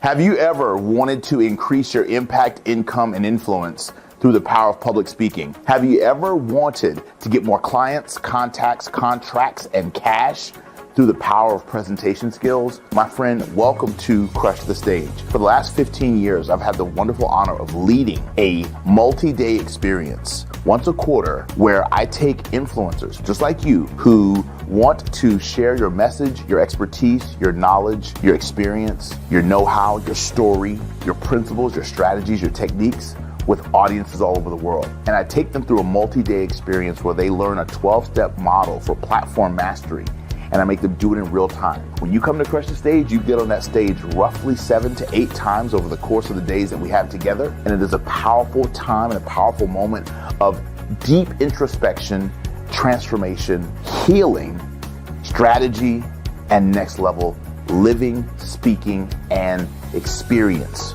Have you ever wanted to increase your impact, income, and influence through the power of public speaking? Have you ever wanted to get more clients, contacts, contracts, and cash through the power of presentation skills? My friend, welcome to Crush the Stage. For the last 15 years, I've had the wonderful honor of leading a multi-day experience once a quarter where I take influencers just like you who want to share your message, your expertise, your knowledge, your experience, your know-how, your story, your principles, your strategies, your techniques with audiences all over the world. And I take them through a multi-day experience where they learn a 12-step model for platform mastery, and I make them do it in real time. When you come to Crush the Stage, you get on that stage roughly 7 to 8 times over the course of the days that we have together. And it is a powerful time and a powerful moment of deep introspection, transformation, healing, strategy, and next level living, speaking, and experience.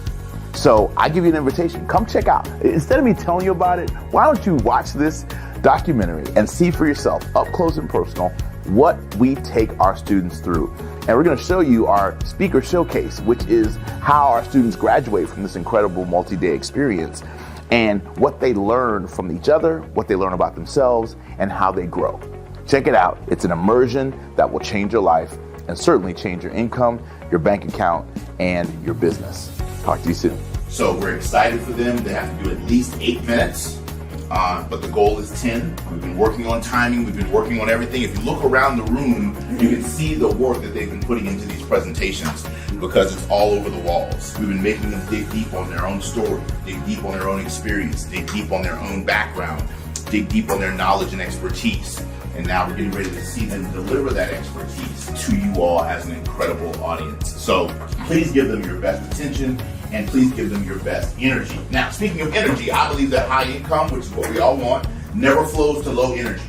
So I give you an invitation. Come check out. Instead of me telling you about it, why don't you watch this documentary and see for yourself, up close and personal, what we take our students through. And we're going to show you our speaker showcase, which is how our students graduate from this incredible multi-day experience and what they learn from each other, what they learn about themselves, and how they grow. Check it out. It's an immersion that will change your life and certainly change your income, your bank account, and your business. Talk to you soon. So we're excited for them. They have to do at least 8 minutes. But the goal is 10. We've been working on timing. We've been working on everything. If you look around the room, you can see the work that they've been putting into these presentations because it's all over the walls. We've been making them dig deep on their own story, dig deep on their own experience, dig deep on their own background, dig deep on their knowledge and expertise. And now we're getting ready to see them deliver that expertise to you all as an incredible audience. So please give them your best attention and please give them your best energy. Now, speaking of energy, I believe that high income, which is what we all want, never flows to low energy.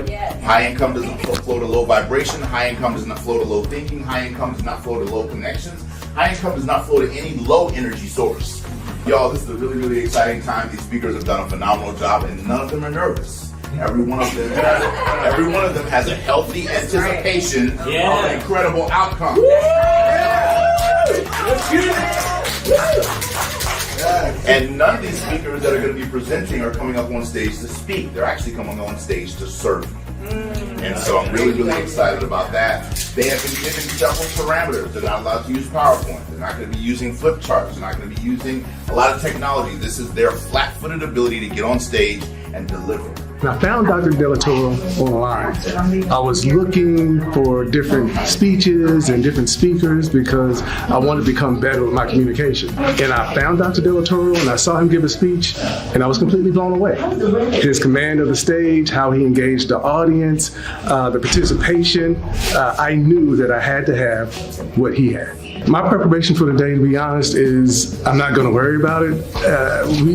Yes. High income doesn't flow to low vibration. High income does not flow to low thinking. High income does not flow to low connections. High income does not flow to any low energy source. Y'all, this is a really, really exciting time. These speakers have done a phenomenal job and none of them are nervous. Every one of them has a healthy anticipation of an incredible outcome. And none of these speakers that are going to be presenting are coming up on stage to speak. They're actually coming on stage to serve. And so I'm really, really excited about that. They have been given several parameters. They're not allowed to use PowerPoint. They're not going to be using flip charts. They're not going to be using a lot of technology. This is their flat-footed ability to get on stage and deliver. I found Dr. Delatorro online. I was looking for different speeches and different speakers because I wanted to become better with my communication. And I found Dr. Delatorro and I saw him give a speech and I was completely blown away. His command of the stage, how he engaged the audience, the participation, I knew that I had to have what he had. My preparation for the day, to be honest, is I'm not going to worry about it.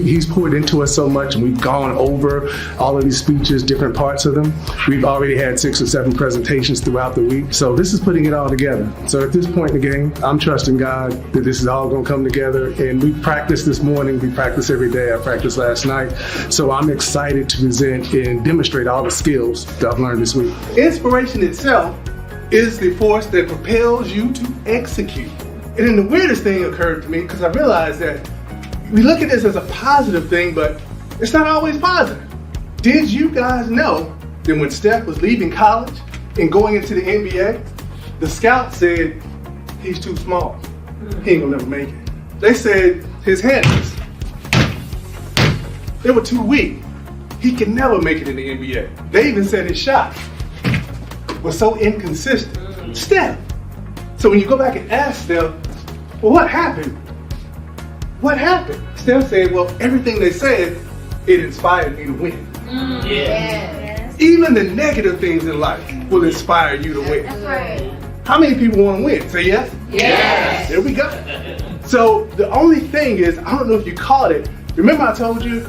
He's poured into us so much, and we've gone over all of these speeches, different parts of them. We've already had 6 or 7 presentations throughout the week, so this is putting it all together. So at this point in the game, I'm trusting God that this is all going to come together, and we practiced this morning. We practice every day. I practiced last night, so I'm excited to present and demonstrate all the skills that I've learned this week. Inspiration itself is the force that propels you to execute. And then the weirdest thing occurred to me because I realized that we look at this as a positive thing, but it's not always positive. Did you guys know that when Steph was leaving college and going into the NBA, the scouts said, he's too small. He ain't gonna never make it. They said his handles, they were too weak. He can never make it in the NBA. They even said his shot was so inconsistent. Steph. So when you go back and ask Steph, well, what happened? What happened? Steph said, well, everything they said, it inspired me to win. Yes. Even the negative things in life will inspire you to win. That's right. How many people want to win? Say yes? Yes. There we go. So the only thing is, I don't know if you caught it. Remember I told you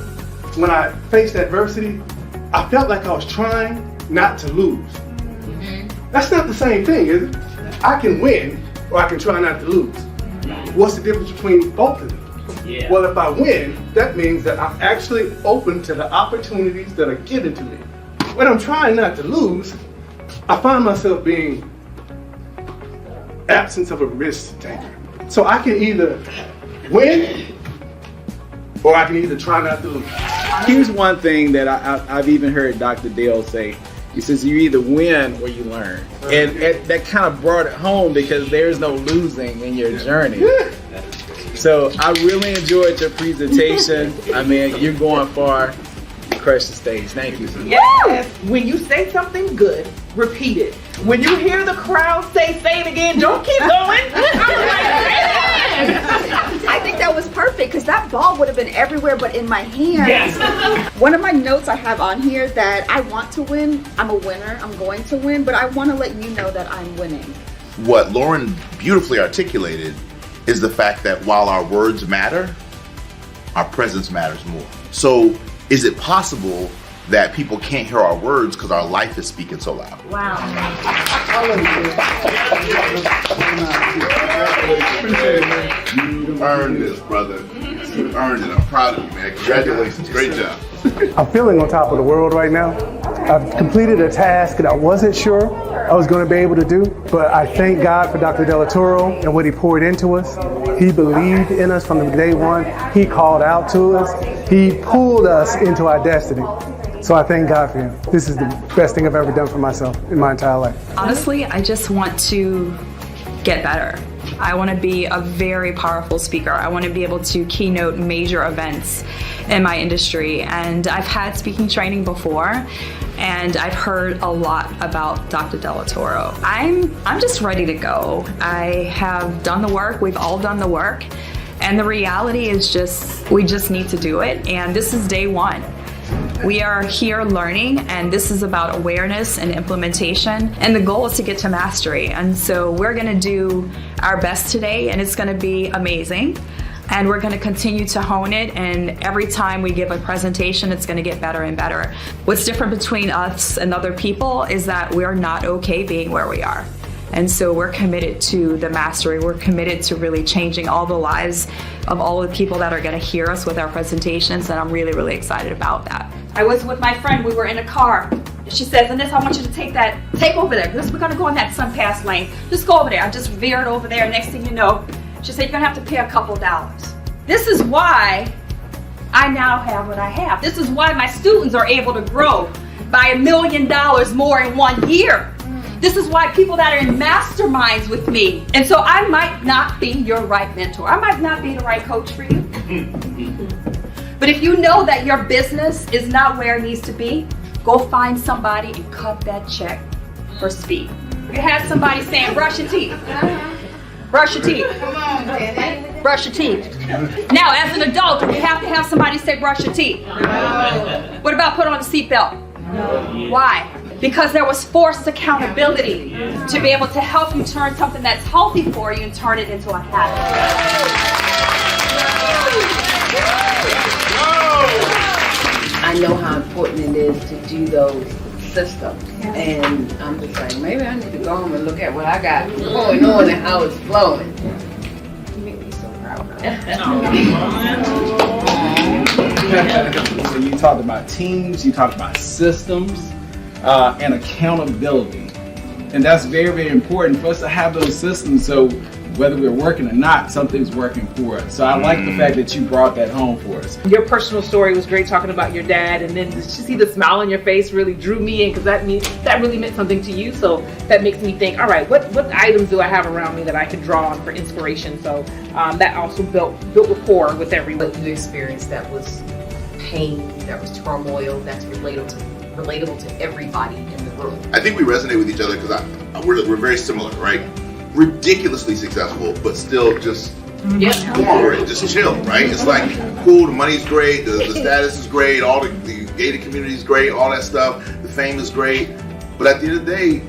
when I faced adversity, I felt like I was trying not to lose. That's not the same thing, is it? I can win or I can try not to lose. What's the difference between both of them? Yeah. Well, if I win, that means that I'm actually open to the opportunities that are given to me. When I'm trying not to lose, I find myself being absence of a risk taker. So I can either win or I can either try not to lose. Here's one thing that I've even heard Dr. Dale say. He says you either win or you learn. And that kind of brought it home because there's no losing in your journey. So I really enjoyed your presentation. I mean, you're going far. You crushed the stage. Thank you. Yes. When you say something good, repeat it. When you hear the crowd say it again, don't keep going. I think that was perfect because that ball would have been everywhere but in my hand. Yes. One of my notes I have on here that I want to win. I'm a winner. I'm going to win, but I want to let you know that I'm winning. What Lauren beautifully articulated is the fact that while our words matter, our presence matters more. So is it possible that people can't hear our words because our life is speaking so loud? Wow. You earned this, brother. You earned it. I'm proud of you, man. Congratulations. Great job. I'm feeling on top of the world right now. I've completed a task that I wasn't sure I was going to be able to do, but I thank God for Dr. Delatorro and what he poured into us. He believed in us from day one. He called out to us. He pulled us into our destiny. So I thank God for him. This is the best thing I've ever done for myself in my entire life. Honestly, I just want to get better. I want to be a very powerful speaker. I want to be able to keynote major events in my industry. And I've had speaking training before, and I've heard a lot about Dr. Delatorro. I'm just ready to go. I have done the work. We've all done the work. And the reality is we just need to do it. And this is day one. We are here learning, and this is about awareness and implementation, and the goal is to get to mastery. And so we're going to do our best today, and it's going to be amazing, and we're going to continue to hone it, and every time we give a presentation it's going to get better and better. What's different between us and other people is that we're not okay being where we are. And so we're committed to the mastery. We're committed to really changing all the lives of all the people that are going to hear us with our presentations, and I'm really, really excited about that. I was with my friend, we were in a car. She says, Vanessa, I want you to take over there, because we're going to go in that sun-pass lane. Just go over there. I just veered over there. Next thing you know, she said, you're going to have to pay a couple dollars. This is why I now have what I have. This is why my students are able to grow by $1 million more in 1 year. This is why people that are in masterminds with me. And so I might not be your right mentor. I might not be the right coach for you. But if you know that your business is not where it needs to be, go find somebody and cut that check for speed. You have somebody saying, brush your teeth. Brush your teeth. Brush your teeth. Now, as an adult, you have to have somebody say, brush your teeth. What about put on a seatbelt? Why? Because there was forced accountability to be able to help you turn something that's healthy for you and turn it into a habit. I know how important it is to do those systems, and I'm just like, maybe I need to go home and look at what I got going on and how it's flowing. You make me so proud. So you talked about teams, you talked about systems, and accountability. And that's very, very important for us to have those systems, so whether we're working or not, something's working for us. So I like the fact that you brought that home for us. Your personal story was great, talking about your dad, and then to see the smile on your face really drew me in, because that really meant something to you. So that makes me think, all right, what items do I have around me that I can draw on for inspiration? So that also built rapport with everyone. What you experienced that was pain, that was turmoil, that's relatable to everybody in the room. I think we resonate with each other because we're very similar, right? Ridiculously successful, but still just corporate, just chill, right? It's like, cool, the money's great, the status is great, all the gated community is great, all that stuff, the fame is great, but at the end of the day,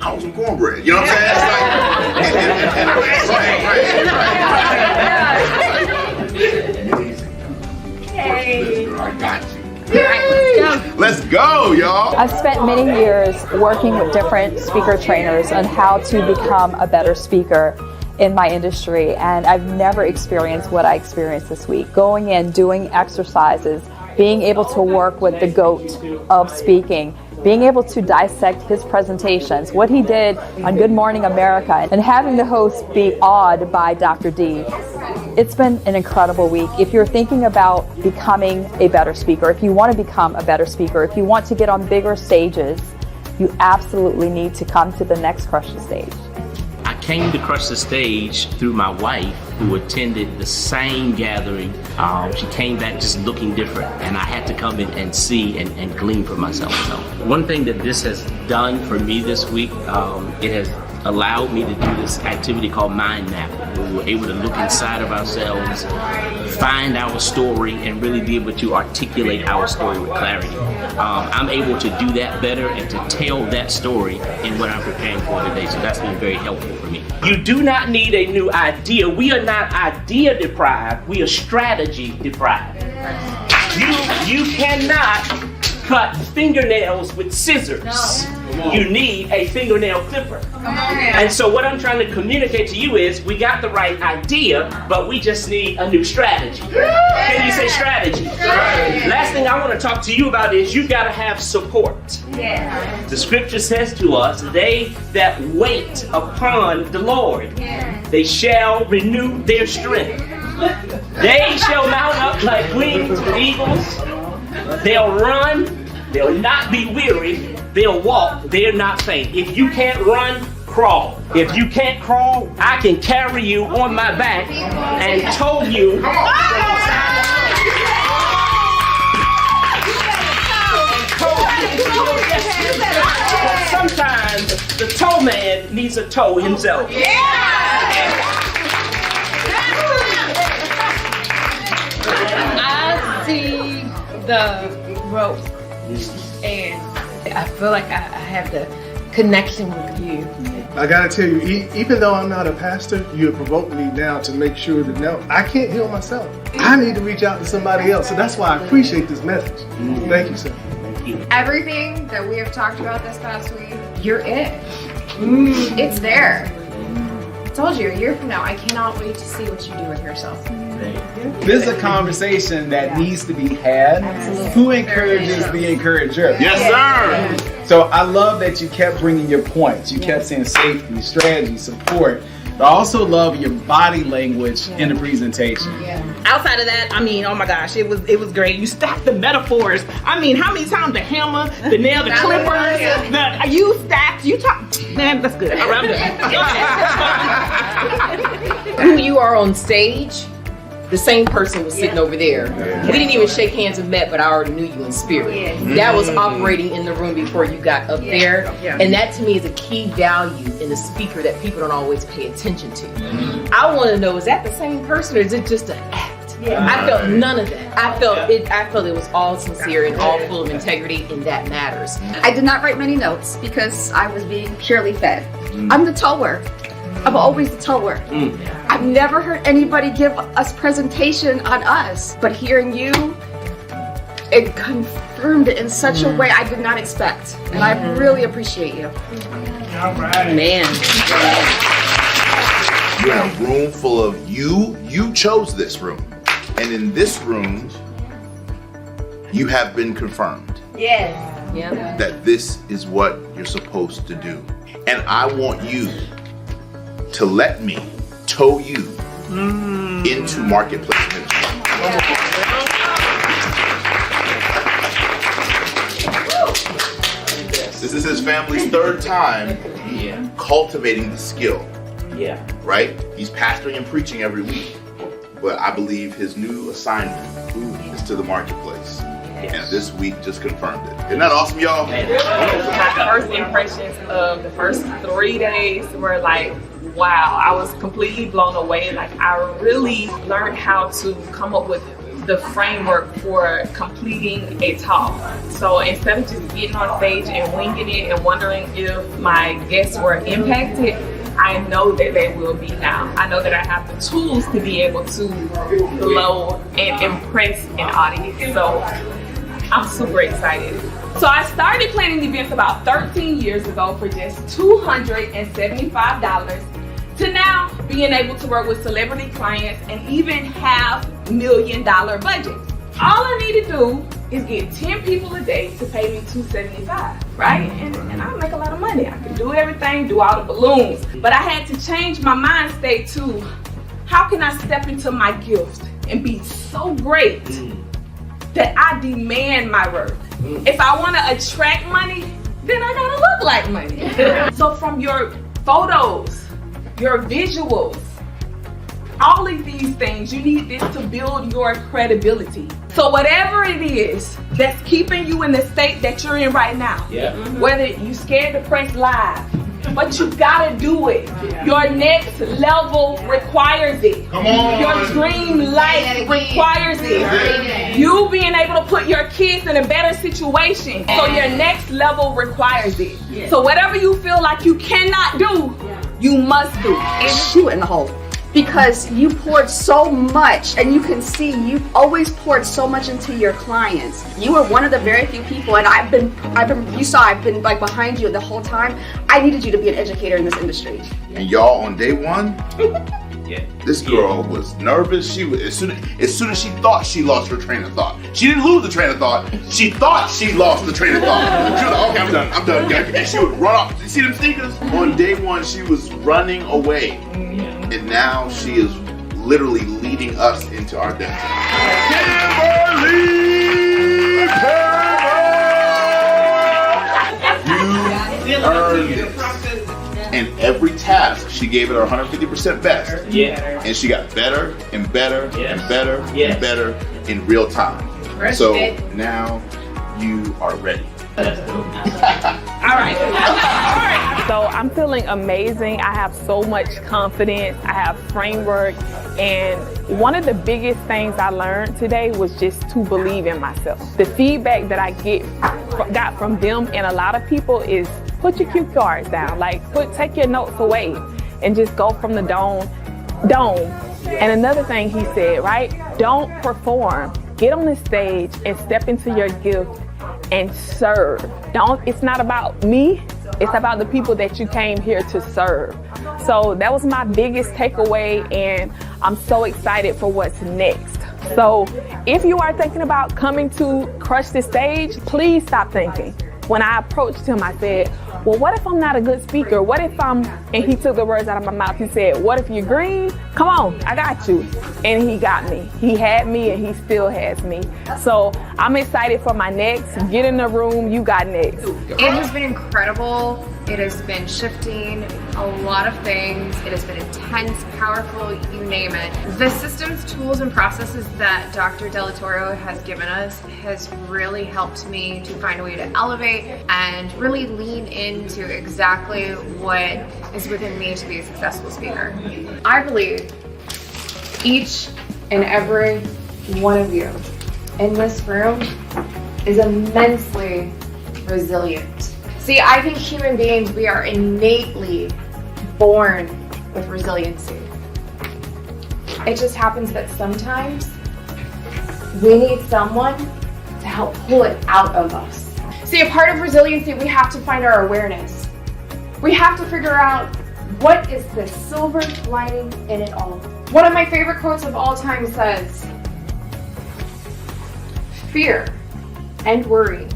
I want some cornbread, you know what I'm saying? Hey. I got you. Let's go, y'all. I've spent many years working with different speaker trainers on how to become a better speaker in my industry, and I've never experienced what I experienced this week. Going in, doing exercises, being able to work with the GOAT of speaking, being able to dissect his presentations, what he did on Good Morning America, and having the host be awed by Dr. D. It's been an incredible week. If you're thinking about becoming a better speaker, if you want to become a better speaker, if you want to get on bigger stages, you absolutely need to come to the next Crush the Stage. I came to Crush the Stage through my wife, who attended the same gathering. She came back just looking different, and I had to come in and see and glean for myself. So one thing that this has done for me this week, it has allowed me to do this activity called mind mapping, where we're able to look inside of ourselves, find our story, and really be able to articulate our story with clarity. I'm able to do that better and to tell that story in what I'm preparing for today, so that's been very helpful for me. You do not need a new idea. We are not idea deprived, we are strategy deprived. You cannot cut fingernails with scissors. You need a fingernail clipper. And so what I'm trying to communicate to you is we got the right idea, but we just need a new strategy. Can you say strategy? Last thing I want to talk to you about is you got to have support. The scripture says to us, they that wait upon the Lord, they shall renew their strength. They shall mount up like winged eagles. They'll run, they'll not be weary. They'll walk, they're not faint. If you can't run, crawl. If you can't crawl, I can carry you on my back and tow you. Sometimes the tow man needs a tow himself. I see the rope and I feel like I have the connection with you. I gotta tell you, even though I'm not a pastor, you have provoked me now to make sure that no, I can't heal myself. I need to reach out to somebody else. So that's why I appreciate this message. Thank you, sir. Everything that we have talked about this past week, you're it. It's there. I told you, a year from now, I cannot wait to see what you do with yourself. This is a conversation that needs to be had. Who encourages the encourager? Yes, sir. So I love that you kept bringing your points. You kept saying safety, strategy, support. But I also love your body language in the presentation. Outside of that, I mean, oh my gosh, it was great. You stacked the metaphors. I mean, how many times the hammer, the nail, the clippers, you stacked, you talk. Man, that's good. All right, I'm done. Who you are on stage, the same person was sitting over there. We didn't even shake hands and met, but I already knew you in spirit. That was operating in the room before you got up there. And that to me is a key value in the speaker that people don't always pay attention to. I want to know, is that the same person or is it just an act? I felt none of that. I felt it was all sincere and all full of integrity, and that matters. I did not write many notes because I was being purely fed. I'm the tower. I'm always the tower. I've never heard anybody give us presentation on us, but hearing you, it confirmed it in such a way I did not expect, and I really appreciate you. All right. Man. You're in a room full of you. You chose this room. And in this room, you have been confirmed. That this is what you're supposed to do. And I want you to let me tow you into marketplace ministry. This is his family's third time cultivating the skill. Right? He's pastoring and preaching every week. But I believe his new assignment is to the marketplace. And this week just confirmed it. Isn't that awesome, y'all? My first impressions of the first 3 days were like, wow, I was completely blown away. Like, I really learned how to come up with the framework for completing a talk. So instead of just getting on stage and winging it and wondering if my guests were impacted, I know that they will be now. I know that I have the tools to be able to blow and impress an audience. So I'm super excited. So I started planning events about 13 years ago for just $275 to now being able to work with celebrity clients and even have $1 million budgets. All I need to do is get 10 people a day to pay me $275, right? And I make a lot of money. I can do everything, do all the balloons. But I had to change my mind state to, how can I step into my gift and be so great that I demand my worth? If I want to attract money, then I gotta look like money. So from your photos, your visuals, all of these things, you need this to build your credibility. So whatever it is that's keeping you in the state that you're in right now, whether you scared to press live, but you gotta do it. Your next level requires it. Come on. Your dream life requires it. You being able to put your kids in a better situation. So your next level requires it. So whatever you feel like you cannot do, you must do. And shoot in the hole. Because you poured so much, and you can see you've always poured so much into your clients. You were one of the very few people, and I've been like behind you the whole time. I needed you to be an educator in this industry. And y'all, on day one, this girl was nervous. She was, as soon as she thought she lost her train of thought. She didn't lose the train of thought. She thought she lost the train of thought. She was like, okay, I'm done. And she would run off. You see them sneakers? On day one, she was running away. And now she is literally leading us into our destiny. You earned this. And every task, she gave it her 150% best. Yeah. And she got better and better and better and better in real time. So now you are ready. All right. So I'm feeling amazing. I have so much confidence. I have framework. And one of the biggest things I learned today was just to believe in myself. The feedback that I got from them and a lot of people is, put your cue cards down. Like, take your notes away and just go from the dome. And another thing he said, right? Don't perform. Get on the stage and step into your gift and serve. It's not about me. It's about the people that you came here to serve. So that was my biggest takeaway, and I'm so excited for what's next. So if you are thinking about coming to Crush the Stage, please stop thinking. When I approached him, I said, well, what if I'm not a good speaker? What if and he took the words out of my mouth. He said, what if you're green? Come on, I got you. And he got me. He had me and he still has me. So I'm excited for my next. Get in the room, you got next. It has been incredible. It has been shifting a lot of things. It has been intense, powerful, you name it. The systems, tools, and processes that Dr. Delatorro has given us has really helped me to find a way to elevate and really lean into exactly what is within me to be a successful speaker. I believe each and every one of you in this room is immensely resilient. See, I think human beings, we are innately born with resiliency. It just happens that sometimes we need someone to help pull it out of us. See, a part of resiliency, we have to find our awareness. We have to figure out what is the silver lining in it all. One of my favorite quotes of all time says, fear and worry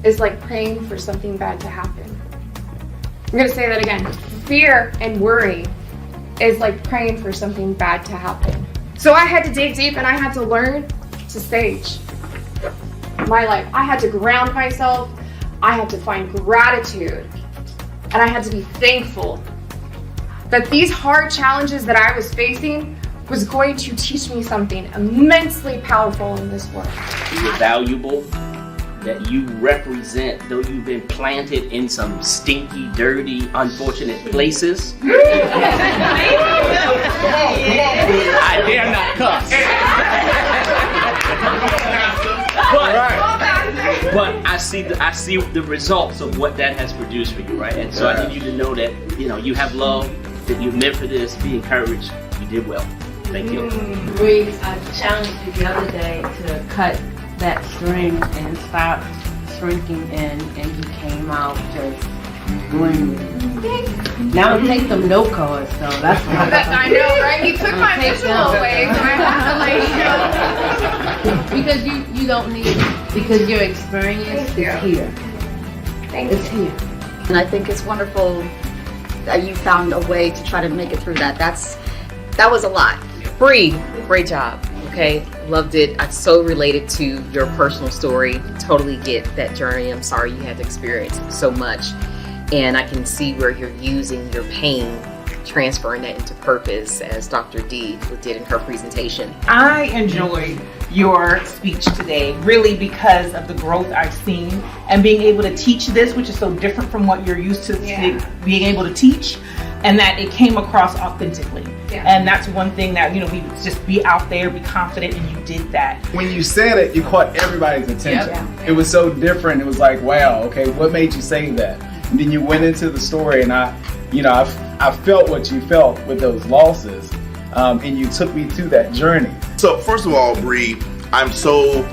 is like praying for something bad to happen. I'm gonna say that again. Fear and worry is like praying for something bad to happen. So I had to dig deep and I had to learn to stage my life. I had to ground myself. I had to find gratitude. And I had to be thankful that these hard challenges that I was facing was going to teach me something immensely powerful in this world. You're valuable, that you represent, though you've been planted in some stinky, dirty, unfortunate places. I dare not cuss. But I see the results of what that has produced for you, right? And so I need you to know that, you have love, that you're meant for this. Be encouraged. You did well. Thank you. I challenged you the other day to cut that string and stop shrinking in, and you came out just gleaming. Now take them note cards, so that's what I know, right? He took my visual away, so I have to Because you don't need it. Because your experience is here. It's here. And I think it's wonderful that you found a way to try to make it through that. That was a lot. Bree, great job. Okay, loved it. I so related to your personal story. Totally get that journey. I'm sorry you had to experience so much. And I can see where you're using your pain, transferring that into purpose, as Dr. D did in her presentation. I enjoyed your speech today, really because of the growth I've seen and being able to teach this, which is so different from what you're used to being able to teach, and that it came across authentically. And that's one thing that, we just be out there, be confident, and you did that. When you said it, you caught everybody's attention. It was so different. It was like, wow, okay, what made you say that? And then you went into the story, and I felt what you felt with those losses, and you took me through that journey. So first of all, Bree, I'm so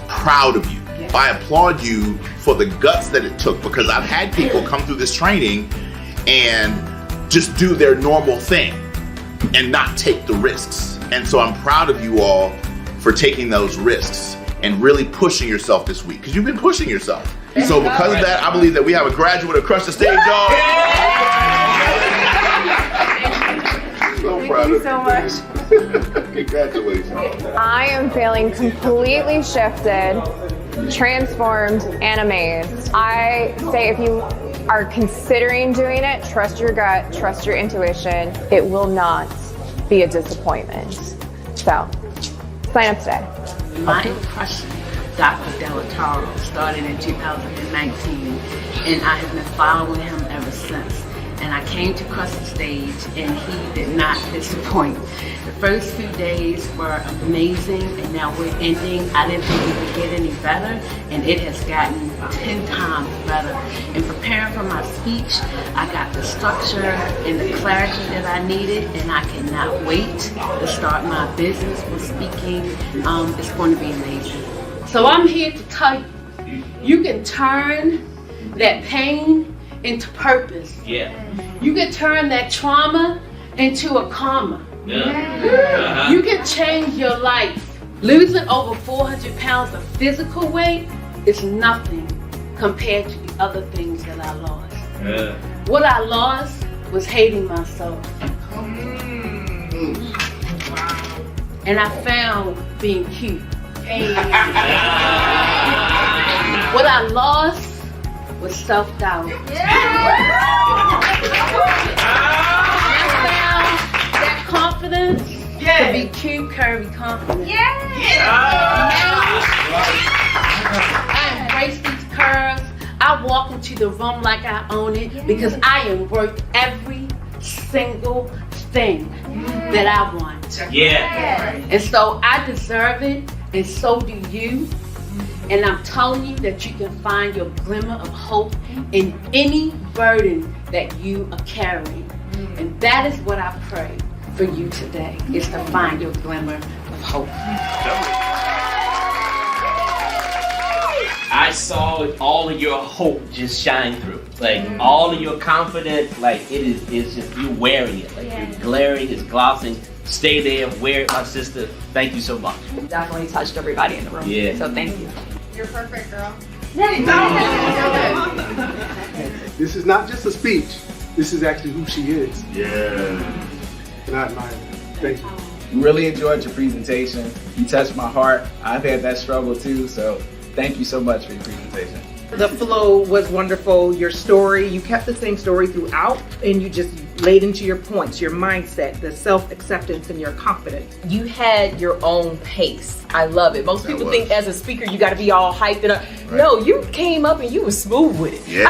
proud of you. I applaud you for the guts that it took, because I've had people come through this training and just do their normal thing and not take the risks. And so I'm proud of you all for taking those risks and really pushing yourself this week, because you've been pushing yourself. So because of that, I believe that we have a graduate of Crush the Stage, y'all. So proud Thank you so much. Congratulations. I am feeling completely shifted, transformed, and amazed. I say if you are considering doing it, trust your gut, trust your intuition. It will not be a disappointment. So, sign up today. My impression of Dr. Delatorro started in 2019, and I have been following him ever since. And I came to Crush the Stage, and he did not disappoint. The first few days were amazing, and now we're ending. I didn't think it would get any better, and it has gotten 10 times better. In preparing for my speech, I got the structure and the clarity that I needed, and I cannot wait to start my business with speaking. It's going to be amazing. So I'm here to tell you, you can turn that pain into purpose. You can turn that trauma into a karma. You can change your life. Losing over 400 pounds of physical weight is nothing compared to the other things that I lost. What I lost was hating myself. And I found being cute. What I lost was self-doubt. That confidence to be cute, curvy confidence. I embrace these curves. I walk into the room like I own it, because I am worth every single thing that I want. And so I deserve it, and so do you. And I'm telling you that you can find your glimmer of hope in any burden that you are carrying. And that is what I pray for you today, is to find your glimmer of hope. I saw all of your hope just shine through. Like all of your confidence, like it's just, you're wearing it. Like you're glaring, it's glossing. Stay there, wear it, my sister. Thank you so much. Definitely touched everybody in the room. So thank you. You're perfect, girl. This is not just a speech. This is actually who she is. And I admire her. Thank you. Really enjoyed your presentation. You touched my heart. I've had that struggle too, so thank you so much for your presentation. The flow was wonderful. Your story, you kept the same story throughout, and you just laid into your points, your mindset, the self-acceptance, and your confidence. You had your own pace. I love it. Most people think as a speaker you got to be all hyped and no, you came up and you were smooth with it.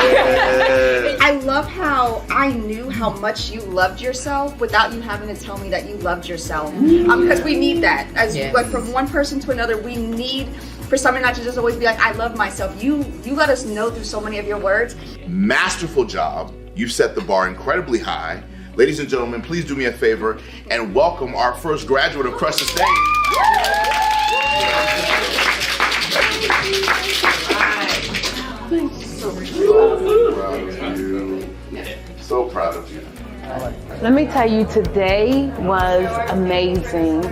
I love how I knew how much you loved yourself without you having to tell me that you loved yourself. Because we need that. Like from one person to another, we need for someone not to just always be like, I love myself. You let us know through so many of your words. Masterful job. You set the bar incredibly high. Ladies and gentlemen, please do me a favor and welcome our first graduate of Crush the Stage. So proud of you. Let me tell you, today was amazing.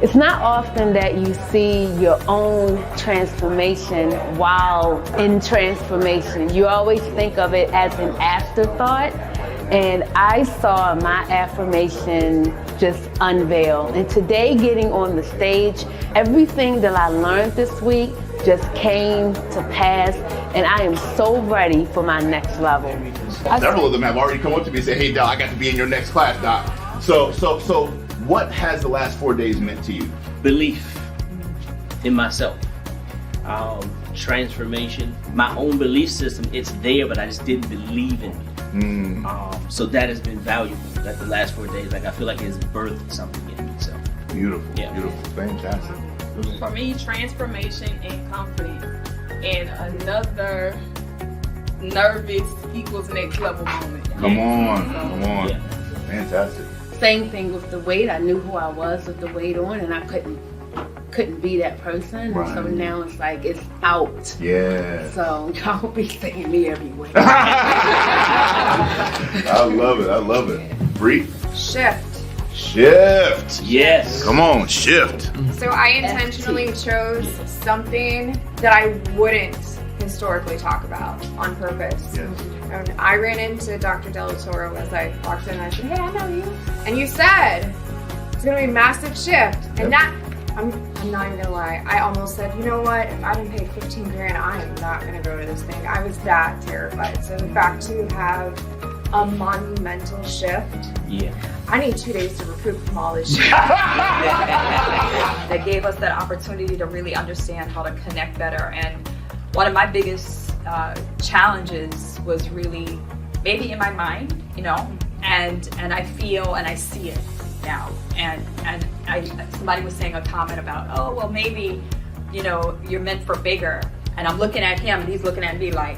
It's not often that you see your own transformation while in transformation. You always think of it as an afterthought. And I saw my affirmation just unveil. And today, getting on the stage, everything that I learned this week just came to pass. And I am so ready for my next level. Several of them have already come up to me and said, "Hey, Doc, I got to be in your next class, Doc." So what has the last 4 days meant to you? Belief in myself. Transformation. My own belief system, it's there, but I just didn't believe in me. So that has been valuable. That the last 4 days, like I feel like it's birthed something in me. So beautiful, yeah. Beautiful, fantastic. For me, transformation and confidence, and another nervous equals next level moment. Come on. Yeah. Fantastic. Same thing with the weight. I knew who I was with the weight on, and I couldn't be that person. Right. And so now it's like it's out. Yeah. So y'all be seeing me everywhere. I love it. Bree? Shift. Yes. Come on, shift. So I intentionally chose something that I wouldn't historically talk about on purpose. Yes. And I ran into Dr. Delatorro as I walked in and I said, "Hey, I know you." And you said, it's gonna be a massive shift. And that, I'm not even gonna lie, I almost said, you know what, if I didn't pay 15 grand, I am not gonna go to this thing. I was that terrified. So in fact, to have a monumental shift, I need 2 days to recoup from all this shit. That gave us that opportunity to really understand how to connect better. And one of my biggest challenges was really maybe in my mind, and I feel and I see it now. And somebody was saying a comment about, oh, well, maybe, you're meant for bigger. And I'm looking at him and he's looking at me like,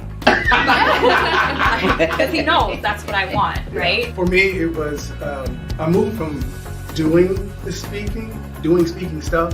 because he knows that's what I want, right? For me, it was, I moved from doing speaking stuff,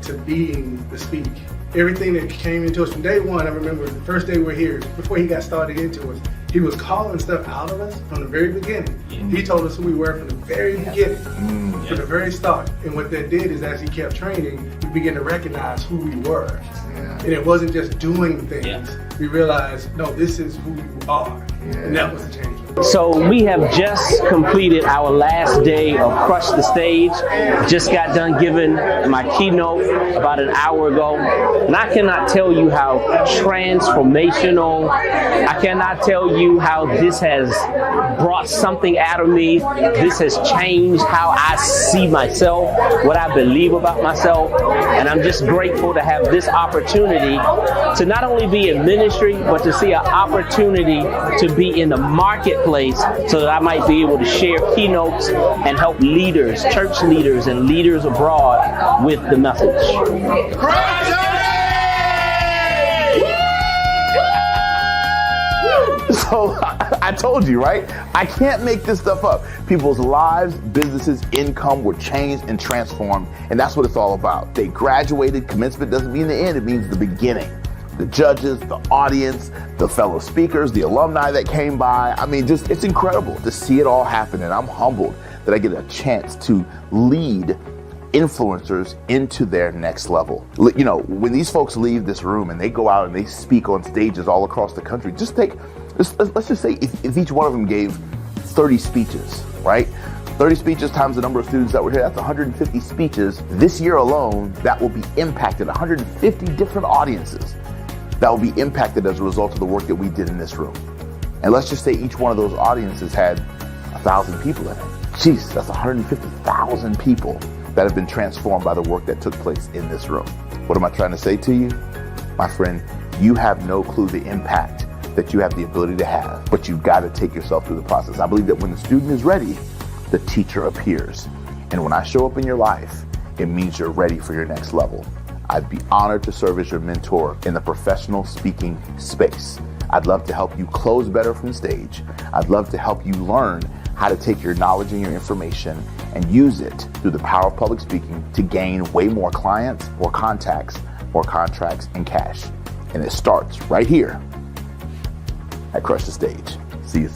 to being the speak. Everything that came into us from day one, I remember the first day we were here, before he got started into us, he was calling stuff out of us from the very beginning. He told us who we were from the very beginning, from the very start. And what that did is, as he kept training, we began to recognize who we were. And it wasn't just doing things. We realized, no, this is who you are. And that was the change. So we have just completed our last day of Crush the Stage. Just got done giving my keynote about an hour ago. And I cannot tell you how transformational, I cannot tell you how this has brought something out of me. This has changed how I see myself, what I believe about myself. And I'm just grateful to have this opportunity to not only be in ministry, but to see an opportunity to be in the marketplace so that I might be able to share keynotes and help leaders, church leaders and leaders abroad with the message. So I told you, right? I can't make this stuff up. People's lives, businesses, income were changed and transformed, and that's what it's all about. They graduated. Commencement doesn't mean the end, it means the beginning. The judges, the audience, the fellow speakers, the alumni that came by. I mean, just it's incredible to see it all happen, and I'm humbled that I get a chance to lead influencers into their next level. When these folks leave this room and they go out and they speak on stages all across the country, let's just say if each one of them gave 30 speeches, right? 30 speeches times the number of students that were here, that's 150 speeches. This year alone, that will be impacted, 150 different audiences that will be impacted as a result of the work that we did in this room. And let's just say each one of those audiences had 1,000 people in it. Jeez, that's 150,000 people that have been transformed by the work that took place in this room. What am I trying to say to you? My friend, you have no clue the impact that you have the ability to have, but you've got to take yourself through the process. I believe that when the student is ready, the teacher appears. And when I show up in your life, it means you're ready for your next level. I'd be honored to serve as your mentor in the professional speaking space. I'd love to help you close better from stage. I'd love to help you learn how to take your knowledge and your information and use it through the power of public speaking to gain way more clients, more contacts, more contracts, and cash. And it starts right here at Crush the Stage. See you soon.